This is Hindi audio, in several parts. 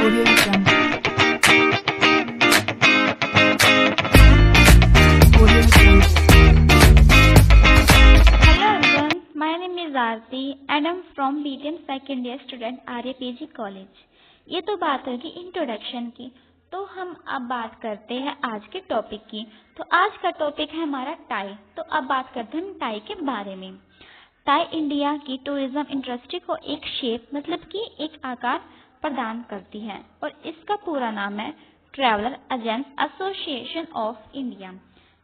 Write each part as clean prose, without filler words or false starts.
Audio Jungle. Audio Jungle. Hello everyone, my name is Aarti and I'm from BTM second year student RAPG College. ये तो बात होगी इंट्रोडक्शन की, तो हम अब बात करते हैं आज के टॉपिक की। तो आज का टॉपिक है हमारा टाई। तो अब बात करते हैं हम टाई के बारे में। टाई इंडिया की टूरिज्म इंडस्ट्री को एक शेप मतलब कि एक आकार प्रदान करती है और इसका पूरा नाम है traveller agents association of India.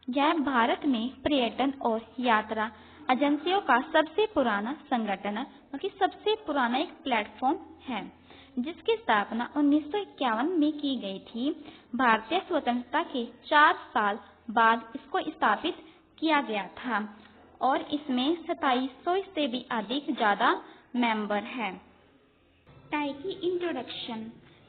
यह भारत में पर्यटन और यात्रा एजेंसियों का सबसे पुराना संगठन है, क्योंकि सबसे पुराना एक प्लेटफॉर्म है जिसकी स्थापना 1951 में की गई थी। भारतीय स्वतंत्रता के 4 साल बाद इसको स्थापित किया गया था और इसमें 2700 से भी ज्यादा मेंबर हैं। टाई की इंट्रोडक्शन,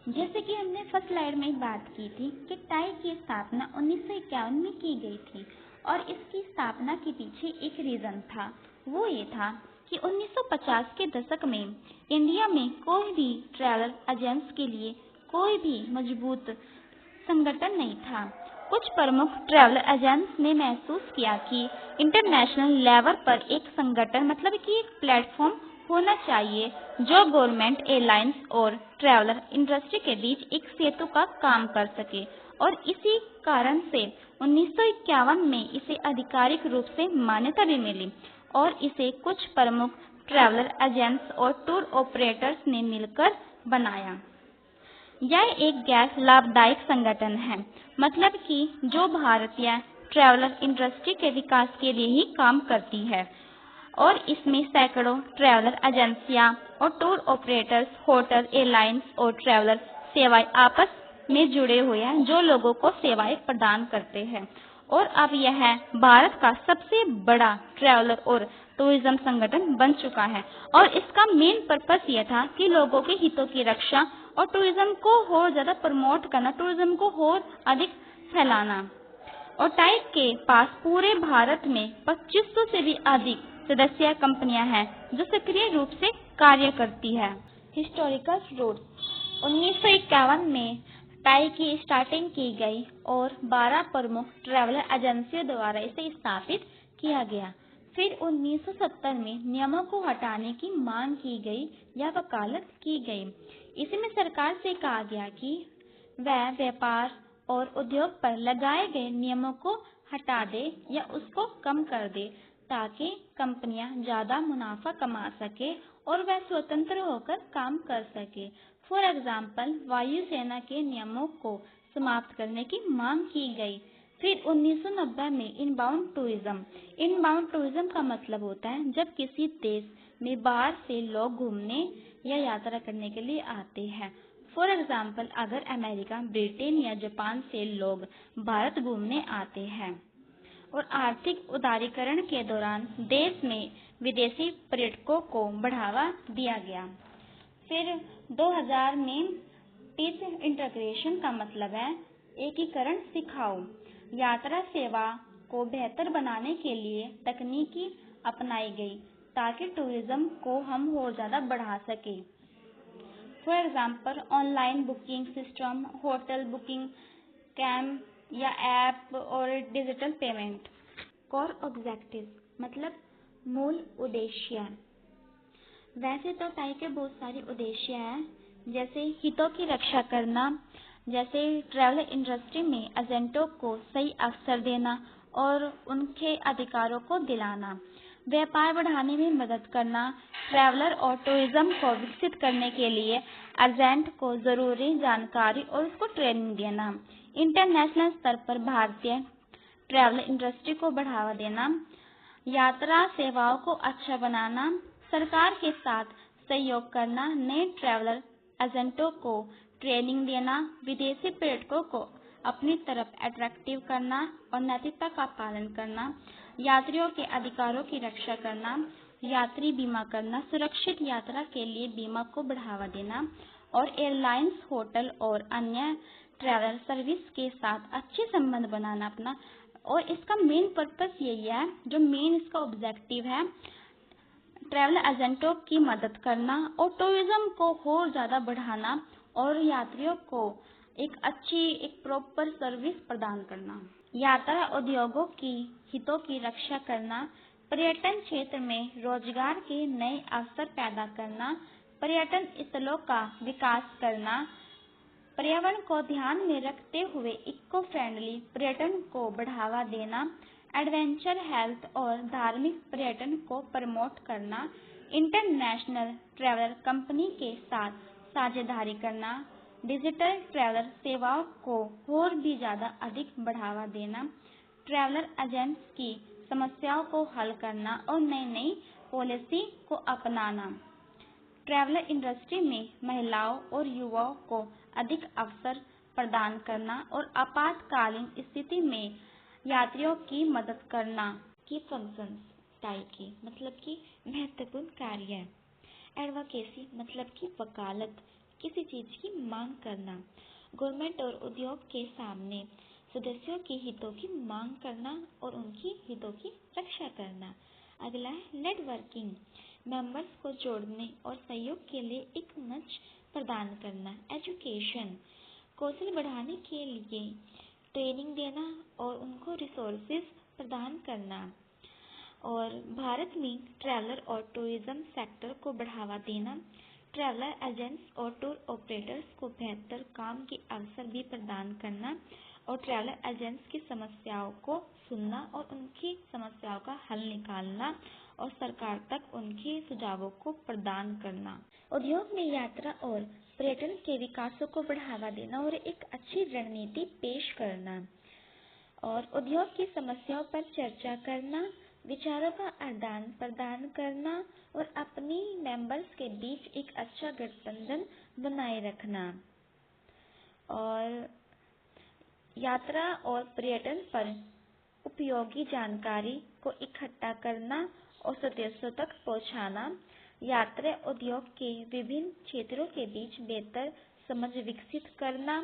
जैसे कि हमने फर्स्ट स्लाइड में बात की थी कि टाई की स्थापना 1951 में की गई थी और इसकी स्थापना के पीछे एक रीजन था। वो ये था कि 1950 के दशक में इंडिया में कोई भी ट्रैवल एजेंट्स के लिए कोई भी मजबूत संगठन नहीं था। कुछ प्रमुख ट्रैवल एजेंट्स ने महसूस किया कि इंटरनेशनल लेवल पर एक संगठन मतलब कि एक प्लेटफॉर्म होना चाहिए जो गवर्नमेंट, एयरलाइंस और ट्रैवलर इंडस्ट्री के बीच एक सेतु का काम कर सके और इसी कारण से 1951 में इसे आधिकारिक रूप से मान्यता भी मिली और इसे कुछ प्रमुख ट्रैवलर एजेंट्स और टूर ऑपरेटर्स ने मिलकर बनाया। यह एक गैर लाभदायक संगठन है, मतलब कि जो भारतीय ट्रैवलर इंडस्ट्री के विकास के लिए ही काम करती है और इसमें सैकड़ों ट्रैवलर एजेंसियां और टूर ऑपरेटर्स, होटल, एयरलाइंस और ट्रैवलर सेवाएं आपस में जुड़े हुए हैं जो लोगों को सेवाएं प्रदान करते हैं। और अब यह भारत का सबसे बड़ा ट्रैवलर और टूरिज्म संगठन बन चुका है और इसका मेन पर्पस यह था कि लोगों के हितों की रक्षा और टूरिज्म को और ज्यादा प्रमोट करना, टूरिज्म को और अधिक फैलाना। और टाई के पास पूरे भारत में 2500 से भी अधिक सदस्य कंपनियां हैं जो सक्रिय रूप से कार्य करती है। हिस्टोरिकल रूट्स, 1951 में टाई की स्टार्टिंग की गई और 12 प्रमुख ट्रैवलर एजेंसियों द्वारा इसे स्थापित किया गया। फिर 1970 में नियमों को हटाने की मांग की गई या वकालत की गई। इसमें सरकार से कहा गया कि वह व्यापार और उद्योग पर लगाए गए नियमों को हटा दे या उसको कम कर दे ताकि कंपनियां ज्यादा मुनाफा कमा सके और वह स्वतंत्र होकर काम कर सके। फॉर एग्जाम्पल, वायुसेना के नियमों को समाप्त करने की मांग की गई। फिर 1990 में इनबाउंड टूरिज्म का मतलब होता है जब किसी देश में बाहर से लोग घूमने या यात्रा करने के लिए आते हैं। फॉर एग्जाम्पल, अगर अमेरिका, ब्रिटेन या जापान से लोग भारत घूमने आते हैं। और आर्थिक उदारीकरण के दौरान देश में विदेशी पर्यटकों को बढ़ावा दिया गया। फिर 2000 में टीच इंटीग्रेशन का मतलब है एकीकरण सिखाओ। यात्रा सेवा को बेहतर बनाने के लिए तकनीकी अपनाई गई ताकि टूरिज्म को हम और ज्यादा बढ़ा सके। For example, online booking system, hotel booking, camp या ऐप और डिजिटल पेमेंट। कोर ऑब्जेक्टिव मतलब मूल उद्देश्य। वैसे तो टाई के बहुत सारे उद्देश्य हैं, जैसे हितों की रक्षा करना, जैसे ट्रैवल इंडस्ट्री में एजेंटों को सही अवसर देना और उनके अधिकारों को दिलाना, व्यापार बढ़ाने में मदद करना, ट्रैवलर और टूरिज्म को विकसित करने के लिए एजेंट को जरूरी जानकारी और उसको ट्रेनिंग देना, इंटरनेशनल स्तर पर भारतीय ट्रैवल इंडस्ट्री को बढ़ावा देना, यात्रा सेवाओं को अच्छा बनाना, सरकार के साथ सहयोग करना, नए ट्रैवलर एजेंटों को ट्रेनिंग देना, विदेशी पर्यटकों को अपनी तरफ अट्रैक्टिव करना और नैतिकता का पालन करना, यात्रियों के अधिकारों की रक्षा करना, यात्री बीमा करना, सुरक्षित यात्रा के लिए बीमा को बढ़ावा देना और एयरलाइंस, होटल और अन्य ट्रैवल सर्विस के साथ अच्छे संबंध बनाना अपना। और इसका मेन पर्पस यही है, जो मेन इसका ऑब्जेक्टिव है, ट्रैवल एजेंटों की मदद करना और टूरिज्म को और ज्यादा बढ़ाना और यात्रियों को एक प्रॉपर सर्विस प्रदान करना, यात्रा उद्योगों की हितों की रक्षा करना, पर्यटन क्षेत्र में रोजगार के नए अवसर पैदा करना, पर्यटन स्थलों का विकास करना, पर्यावरण को ध्यान में रखते हुए इको फ्रेंडली पर्यटन को बढ़ावा देना, एडवेंचर हेल्थ और धार्मिक पर्यटन को प्रमोट करना, इंटरनेशनल ट्रैवलर कंपनी के साथ साझेदारी करना, डिजिटल ट्रैवलर सेवाओं को और भी ज्यादा अधिक बढ़ावा देना, ट्रैवलर एजेंट्स की समस्याओं को हल करना और नई नई पॉलिसी को अपनाना, ट्रैवलर इंडस्ट्री में महिलाओं और युवाओं को अधिक अवसर प्रदान करना और आपातकालीन स्थिति में यात्रियों की मदद करना। की फंक्शंस टाई की मतलब कि महत्वपूर्ण कार्य। एडवोकेसी मतलब कि वकालत, किसी चीज की मांग करना। गवर्नमेंट और उद्योग के सामने सदस्यों के हितों की मांग करना और उनकी हितों की रक्षा करना। अगला है नेटवर्किंग, मेंबर्स को जोड़ने और सहयोग के लिए एक मंच प्रदान करना। एजुकेशन, कौशल बढ़ाने के लिए ट्रेनिंग देना और उनको रिसोर्सेज प्रदान करना। और भारत में ट्रैवलर और टूरिज्म सेक्टर को बढ़ावा देना, ट्रैवलर एजेंट्स और टूर ऑपरेटर्स को बेहतर काम के अवसर भी प्रदान करना और ट्रैवलर एजेंट्स की समस्याओं को सुनना और उनकी समस्याओं का हल निकालना और सरकार तक उनके सुझावों को प्रदान करना। उद्योग में यात्रा और पर्यटन के विकास को बढ़ावा देना और एक अच्छी रणनीति पेश करना और उद्योग की समस्याओं पर चर्चा करना, विचारों का आदान प्रदान करना और अपनी मेंबर्स के बीच एक अच्छा गठबंधन बनाए रखना और यात्रा और पर्यटन पर उपयोगी जानकारी को इकट्ठा करना और सदस्यों तक पहुंचाना, यात्रा उद्योग के विभिन्न क्षेत्रों के बीच बेहतर समझ विकसित करना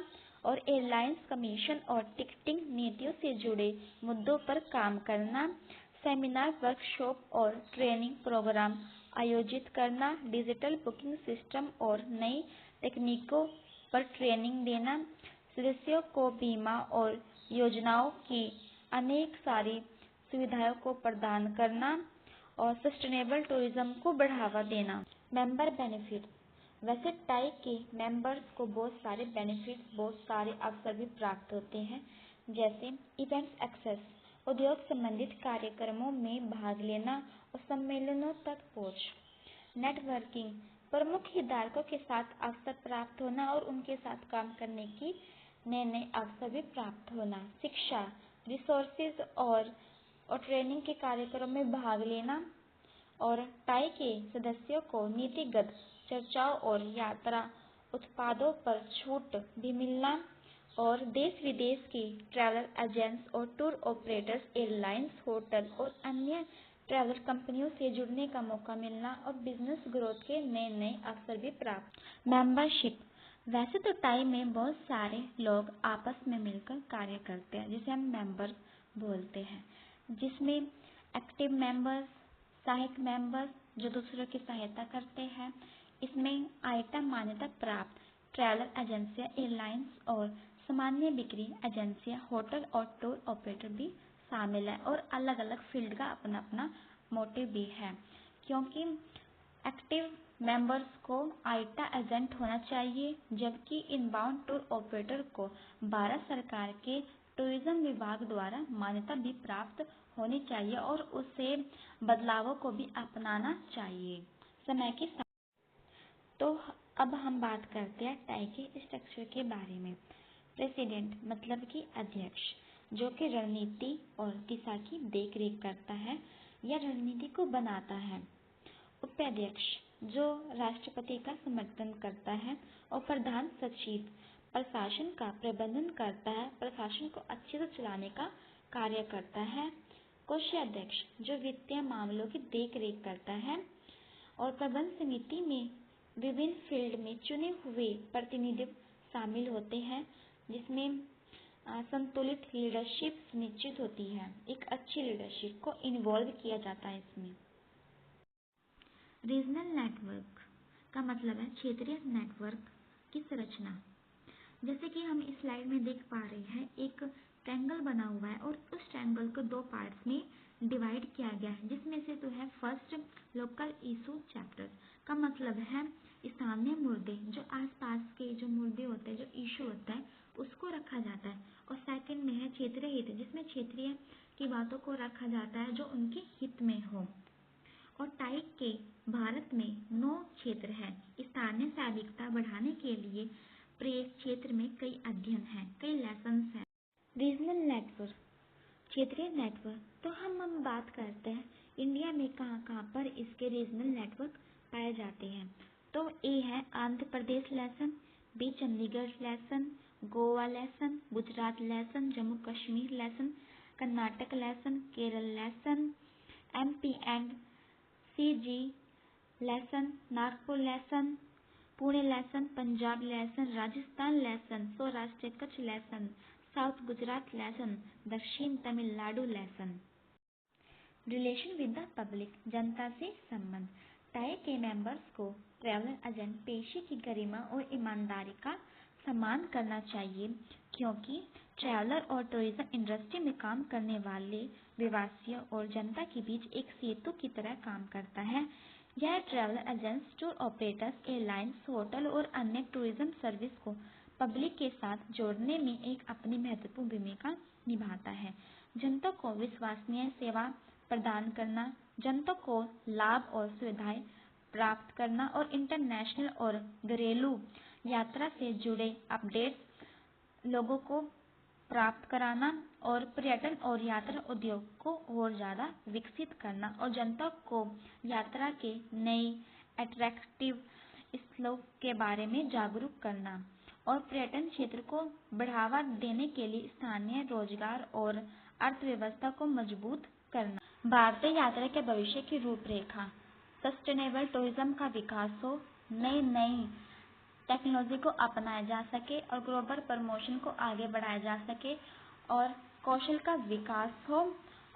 और एयरलाइंस कमीशन और टिकटिंग नीतियों से जुड़े मुद्दों पर काम करना, सेमिनार, वर्कशॉप और ट्रेनिंग प्रोग्राम आयोजित करना, डिजिटल बुकिंग सिस्टम और नई तकनीकों पर ट्रेनिंग देना, सदस्यों को बीमा और योजनाओं की अनेक सारी सुविधाओं को प्रदान करना और सस्टेनेबल टूरिज्म को बढ़ावा देना। मेंबर बेनिफिट, वैसे टाई के मेंबर्स को बहुत सारे बेनिफिट्स, बहुत सारे अवसर भी प्राप्त होते हैं, जैसे इवेंट्स एक्सेस, उद्योग संबंधित कार्यक्रमों में भाग लेना और सम्मेलनों तक पहुंच, नेटवर्किंग, प्रमुख हितधारकों के साथ अवसर प्राप्त होना और उनके साथ काम करने की नए अवसर भी प्राप्त होना, शिक्षा, रिसोर्सेज और ट्रेनिंग के कार्यक्रम में भाग लेना और टाई के सदस्यों को नीतिगत चर्चाओं और यात्रा उत्पादों पर छूट भी मिलना और देश विदेश की ट्रैवल एजेंट्स और टूर ऑपरेटर्स, एयरलाइंस, होटल और अन्य ट्रैवल कंपनियों से जुड़ने का मौका मिलना और बिजनेस ग्रोथ के नए अवसर भी प्राप्त। मेंबरशिप, वैसे तो टाई में बहुत सारे लोग आपस में मिलकर कार्य करते हैं जिसे हम मेंबर बोलते हैं, जिसमें एक्टिव मेंबर्स, सहायक मेंबर्स जो दूसरों की सहायता करते हैं। इसमें आईटा मान्यता प्राप्त ट्रैवल एजेंसियां, एयरलाइंस और सामान्य बिक्री एजेंसियां, होटल और टूर ऑपरेटर भी शामिल है और अलग अलग फील्ड का अपना अपना मोटिव भी है, क्योंकि एक्टिव मेंबर्स को आईटा एजेंट होना चाहिए, जबकि इनबाउंड टूर ऑपरेटर को भारत सरकार के टूरिज्म विभाग द्वारा मान्यता भी प्राप्त होनी चाहिए और उसे बदलावों को भी अपनाना चाहिए समय के साथ। तो अब हम बात करते हैं टाई के स्ट्रक्चर के बारे में। प्रेसिडेंट मतलब कि अध्यक्ष, जो कि रणनीति और दिशा की देखरेख करता है या रणनीति को बनाता है। उपाध्यक्ष, जो राष्ट्रपति का समर्थन करता है और प्रधान सचिव प्रशासन का प्रबंधन करता है, प्रशासन को अच्छे से चलाने का कार्य करता है। कोषाध्यक्ष, जो वित्तीय मामलों की देखरेख करता है और प्रबंध समिति में विभिन्न फील्ड में चुने हुए प्रतिनिधि शामिल होते हैं, जिसमें संतुलित लीडरशिप सुनिश्चित होती है, एक अच्छी लीडरशिप को इन्वॉल्व किया जाता है इसमें। रीजनल नेटवर्क का मतलब है क्षेत्रीय नेटवर्क की संरचना। जैसे कि हम इस स्लाइड में देख पा रहे हैं, एक ट्रायंगल बना हुआ है और उस ट्रायंगल को दो पार्ट्स में डिवाइड किया गया है, जिसमें से तो है फर्स्ट लोकल इशू चैप्टर का मतलब है स्थानीय मुद्दे, जो आसपास के जो मुद्दे होते हैं, जो इशू होता है उसको रखा जाता है। और सेकंड में है क्षेत्रीय हित, जिसमें क्षेत्रीय की बातों को रखा जाता है जो उनके हित में हो। और टाइप के भारत में 9 क्षेत्र हैं। स्थानीय सहभागिता बढ़ाने के लिए प्रत्येक क्षेत्र में कई अध्ययन हैं, कई लेसन्स हैं। रीजनल नेटवर्क, क्षेत्रीय नेटवर्क, तो हम बात करते हैं इंडिया में कहाँ पर इसके रीजनल नेटवर्क पाए जाते हैं। तो ए है Andhra Pradesh lesson, B Chandigarh lesson, Goa lesson, Gujarat lesson, Jammu Kashmir lesson, Karnataka lesson, Kerala lesson, MP and CG lesson, Nagpur lesson, Pune lesson, Punjab lesson, Rajasthan lesson, Saurashtra Kutch lesson, south Gujarat lesson, दक्षिण Tamil Nadu lesson. Relation with the public, जनता से संबंध। टाई के मेंबर्स को ट्रैवलर एजेंट पेशे की गरिमा और ईमानदारी का सम्मान करना चाहिए, क्योंकि ट्रैवलर और टूरिज्म इंडस्ट्री में काम करने वाले प्रवासियों और जनता के बीच एक सेतु की तरह काम करता है। यह travel agents, tour operators, airlines, hotel और अन्य टूरिज्म सर्विस को पब्लिक के साथ जोड़ने में एक अपनी महत्वपूर्ण भूमिका निभाता है। जनता को विश्वसनीय सेवा प्रदान करना, जनता को लाभ और सुविधाएं प्राप्त करना और इंटरनेशनल और घरेलू यात्रा से जुड़े अपडेट्स लोगों को प्राप्त कराना और पर्यटन और यात्रा उद्योग को और ज़्यादा विकसित करना और जनता को यात्रा के नए अट्रैक्टिव स्थलों के बारे में जागरूक करना और पर्यटन क्षेत्र को बढ़ावा देने के लिए स्थानीय रोजगार और अर्थव्यवस्था को मजबूत करना। भारतीय यात्रा के भविष्य की रूपरेखा, सस्टेनेबल टूरिज्म का विकास हो, नई टेक्नोलॉजी को अपनाया जा सके और ग्लोबल प्रमोशन को आगे बढ़ाया जा सके और कौशल का विकास हो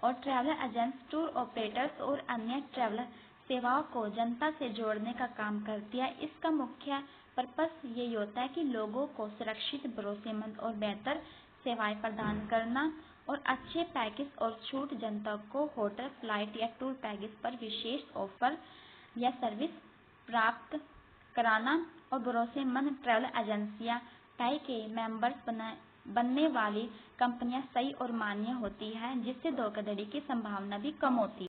और ट्रैवल एजेंट्स, टूर ऑपरेटर्स और अन्य ट्रैवल सेवाओं को जनता से जोड़ने का काम करती है। इसका मुख्य पर्पस यही होता है कि लोगों को सुरक्षित, भरोसेमंद और बेहतर सेवाएं प्रदान करना और अच्छे पैकेज और छूट, जनता को होटल, फ्लाइट या टूर पैकेज पर विशेष ऑफर या सर्विस प्राप्त कराना और भरोसेमंद ट्रैवल एजेंसियां टाई के मेंबर्स बनने वाली कंपनियां सही और मान्य होती है, जिससे धोखाधड़ी की संभावना भी कम होती है।